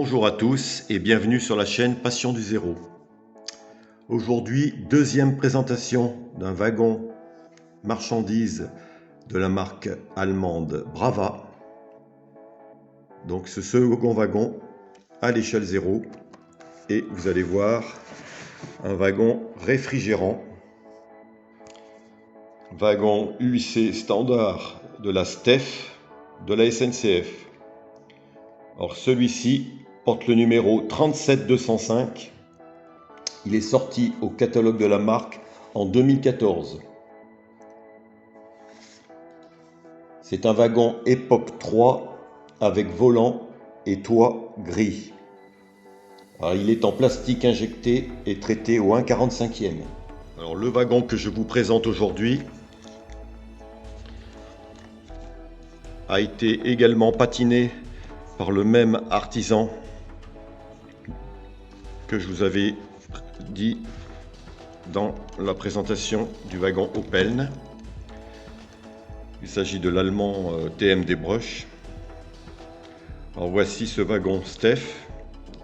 Bonjour à tous et bienvenue sur la chaîne Passion du Zéro. Aujourd'hui, deuxième présentation d'un wagon marchandises de la marque allemande Brava. Donc ce second wagon à l'échelle 0 et vous allez voir un wagon réfrigérant, wagon UIC standard de la STEF de la SNCF. Alors celui-ci porte le numéro 37205. Il est sorti au catalogue de la marque en 2014. C'est un wagon époque 3 avec volant et toit gris. Alors, il est en plastique injecté et traité au 1/45e. Alors le wagon que je vous présente aujourd'hui a été également patiné par le même artisan que je vous avais dit dans la présentation du wagon Opeln. Il s'agit de l'allemand TMD Bruch. Alors voici ce wagon STEF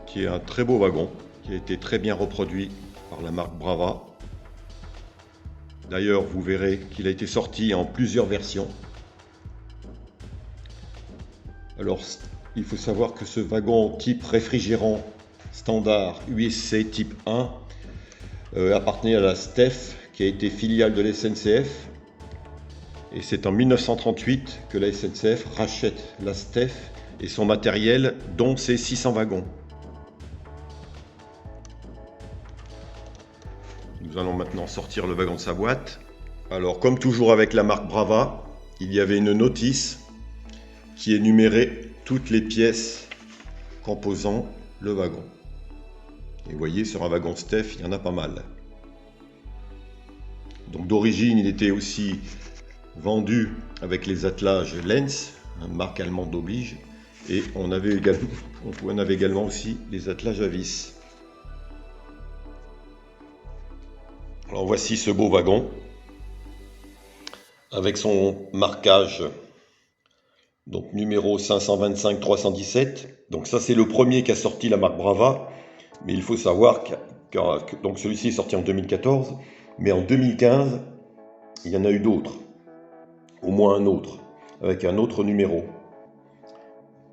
qui est un très beau wagon qui a été très bien reproduit par la marque Brava. D'ailleurs vous verrez qu'il a été sorti en plusieurs versions. Alors il faut savoir que ce wagon type réfrigérant standard UIC type 1 appartenait à la STEF qui a été filiale de la SNCF. Et c'est en 1938 que la SNCF rachète la STEF et son matériel, dont ses 600 wagons. Nous allons maintenant sortir le wagon de sa boîte. Alors, comme toujours avec la marque Brava, il y avait une notice qui énumérait toutes les pièces composant le wagon. Et vous voyez, sur un wagon STEF, il y en a pas mal. Donc d'origine, il était aussi vendu avec les attelages Lenz, une marque allemande d'oblige, et on avait également aussi les attelages à vis. Alors voici ce beau wagon avec son marquage, donc numéro 525-317. Donc ça c'est le premier qu'a sorti la marque Brava, mais il faut savoir que donc celui-ci est sorti en 2014, mais en 2015 il y en a eu d'autres. Au moins un autre, avec un autre numéro.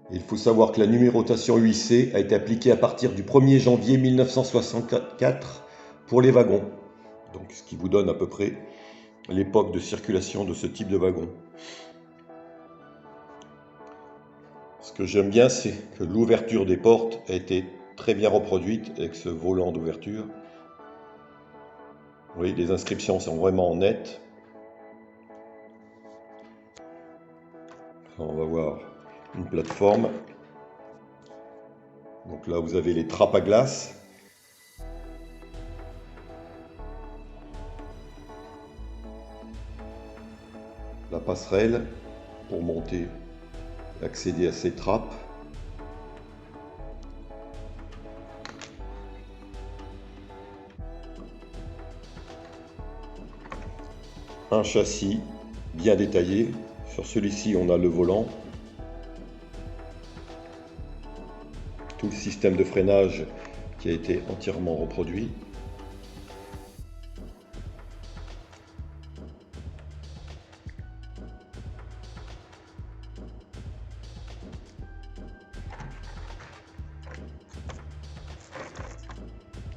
Il faut savoir que la numérotation UIC a été appliquée à partir du 1er janvier 1964 pour les wagons. Donc, ce qui vous donne à peu près l'époque de circulation de ce type de wagon. Ce que j'aime bien, c'est que l'ouverture des portes a été très bien reproduite avec ce volant d'ouverture. Vous voyez, les inscriptions sont vraiment nettes. On va voir une plateforme. Donc là, vous avez les trappes à glace. La passerelle pour monter et accéder à ces trappes. Un châssis bien détaillé. Sur celui-ci, on a le volant. Tout le système de freinage qui a été entièrement reproduit.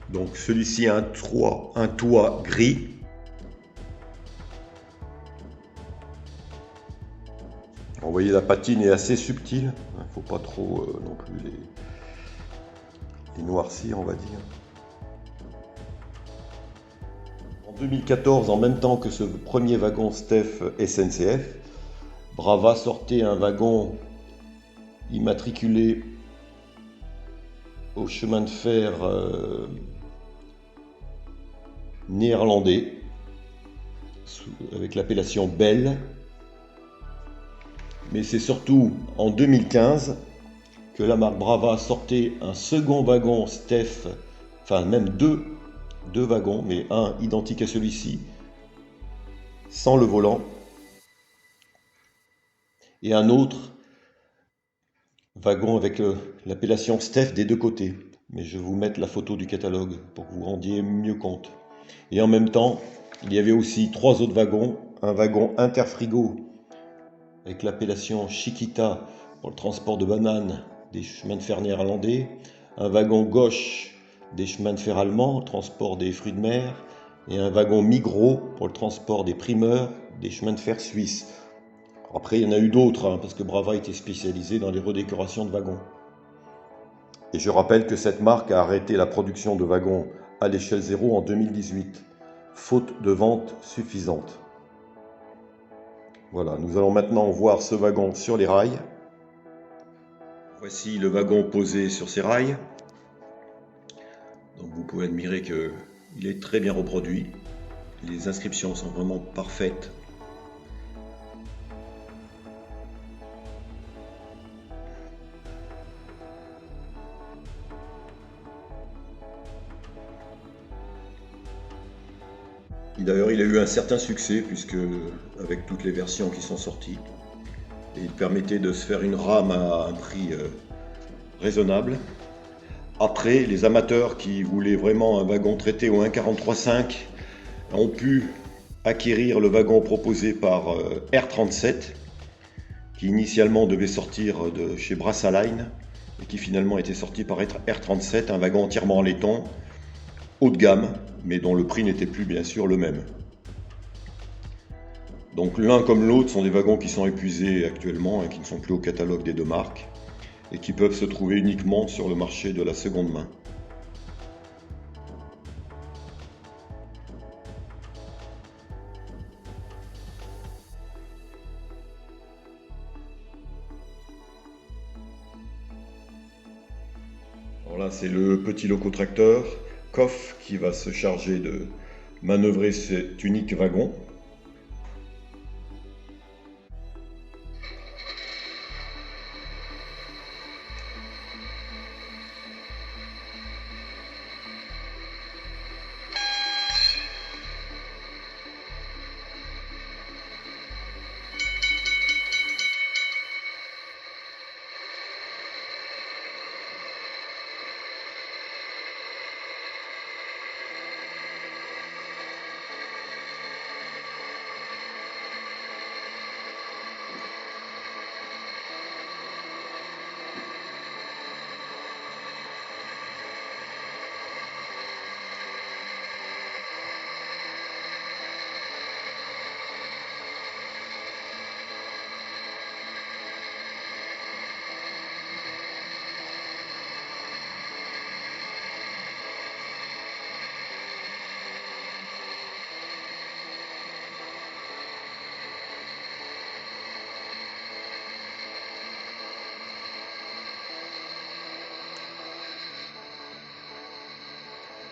Donc celui-ci a un toit gris. Vous voyez, la patine est assez subtile. Il ne faut pas trop non plus les noircir, on va dire. En 2014, en même temps que ce premier wagon STEF SNCF, Brava sortait un wagon immatriculé au chemin de fer néerlandais avec l'appellation Belle. Mais c'est surtout en 2015 que la marque Brava sortait un second wagon STEF, enfin même deux wagons, mais un identique à celui-ci, sans le volant, et un autre wagon avec l'appellation Steph des deux côtés. Mais je vais vous mettre la photo du catalogue pour que vous rendiez mieux compte. Et en même temps, il y avait aussi 3 autres wagons. Un wagon interfrigo avec l'appellation Chiquita pour le transport de bananes des chemins de fer néerlandais. Un wagon gauche des chemins de fer allemands, transport des fruits de mer. Et un wagon Migros pour le transport des primeurs des chemins de fer suisses. Après, il y en a eu d'autres, parce que Brava était spécialisé dans les redécorations de wagons. Et je rappelle que cette marque a arrêté la production de wagons à l'échelle 0 en 2018, faute de vente suffisante. Voilà, nous allons maintenant voir ce wagon sur les rails. Voici le wagon posé sur ses rails. Donc vous pouvez admirer qu'il est très bien reproduit. Les inscriptions sont vraiment parfaites. D'ailleurs, il a eu un certain succès, puisque avec toutes les versions qui sont sorties, il permettait de se faire une rame à un prix raisonnable. Après, les amateurs qui voulaient vraiment un wagon traité au 1,43,5 ont pu acquérir le wagon proposé par R37, qui initialement devait sortir de chez Brassaline, et qui finalement était sorti par R37, un wagon entièrement en laiton, haut de gamme, mais dont le prix n'était plus bien sûr le même. Donc l'un comme l'autre sont des wagons qui sont épuisés actuellement et qui ne sont plus au catalogue des deux marques et qui peuvent se trouver uniquement sur le marché de la seconde main. Alors là, c'est le petit locotracteur Koff qui va se charger de manœuvrer cet unique wagon.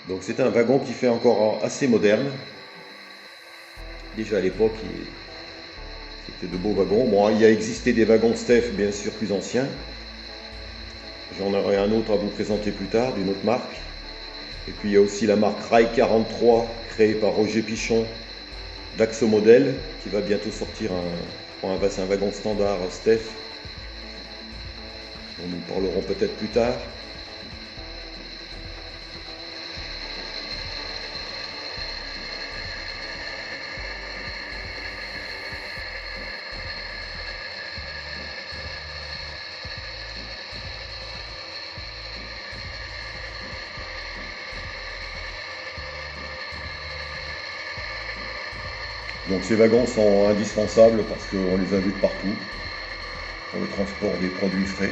Donc c'est un wagon qui fait encore assez moderne. Déjà à l'époque, c'était de beaux wagons. Bon, il y a existé des wagons Steph, bien sûr, plus anciens. J'en aurai un autre à vous présenter plus tard, d'une autre marque. Et puis il y a aussi la marque Rail 43, créée par Roger Pichon, d'Axo Model, qui va bientôt sortir un wagon standard Steph, dont nous parlerons peut-être plus tard. Donc ces wagons sont indispensables parce qu'on les a vus de partout pour le transport des produits frais.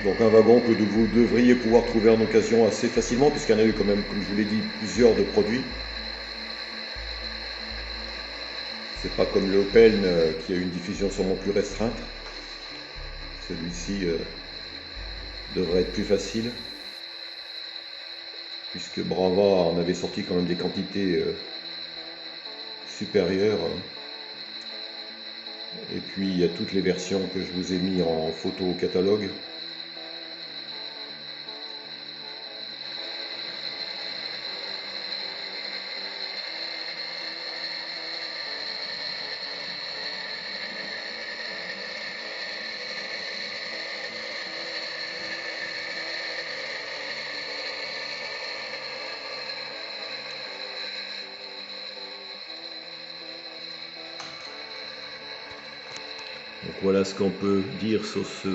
Donc un wagon que vous devriez pouvoir trouver en occasion assez facilement, puisqu'il y en a eu quand même, comme je vous l'ai dit, plusieurs de produits. C'est pas comme le Opel qui a une diffusion sûrement plus restreinte. Celui-ci devrait être plus facile. puisque Brava en avait sorti quand même des quantités supérieures. Et puis il y a toutes les versions que je vous ai mis en photo au catalogue. Donc voilà ce qu'on peut dire sur ce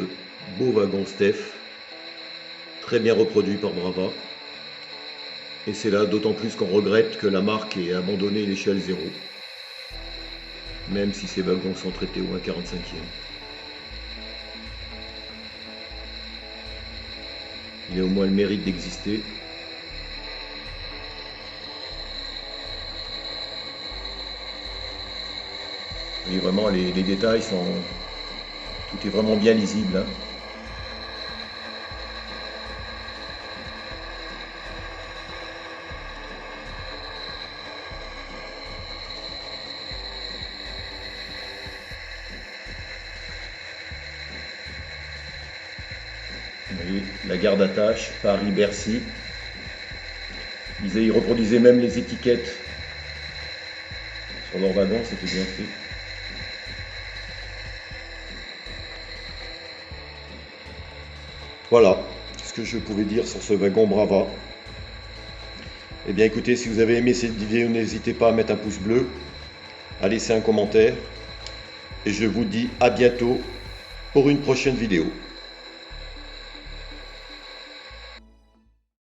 beau wagon Steph, très bien reproduit par Brava. Et c'est là d'autant plus qu'on regrette que la marque ait abandonné l'échelle 0, même si ces wagons sont traités au 1/45e. Il a au moins le mérite d'exister. Et vraiment les détails sont... Tout est vraiment bien lisible, hein. Vous voyez, la gare d'attache, Paris-Bercy. Ils reproduisaient même les étiquettes sur leur wagon, c'était bien fait. Voilà ce que je pouvais dire sur ce wagon Brava. Eh bien écoutez, si vous avez aimé cette vidéo, n'hésitez pas à mettre un pouce bleu, à laisser un commentaire. Et je vous dis à bientôt pour une prochaine vidéo.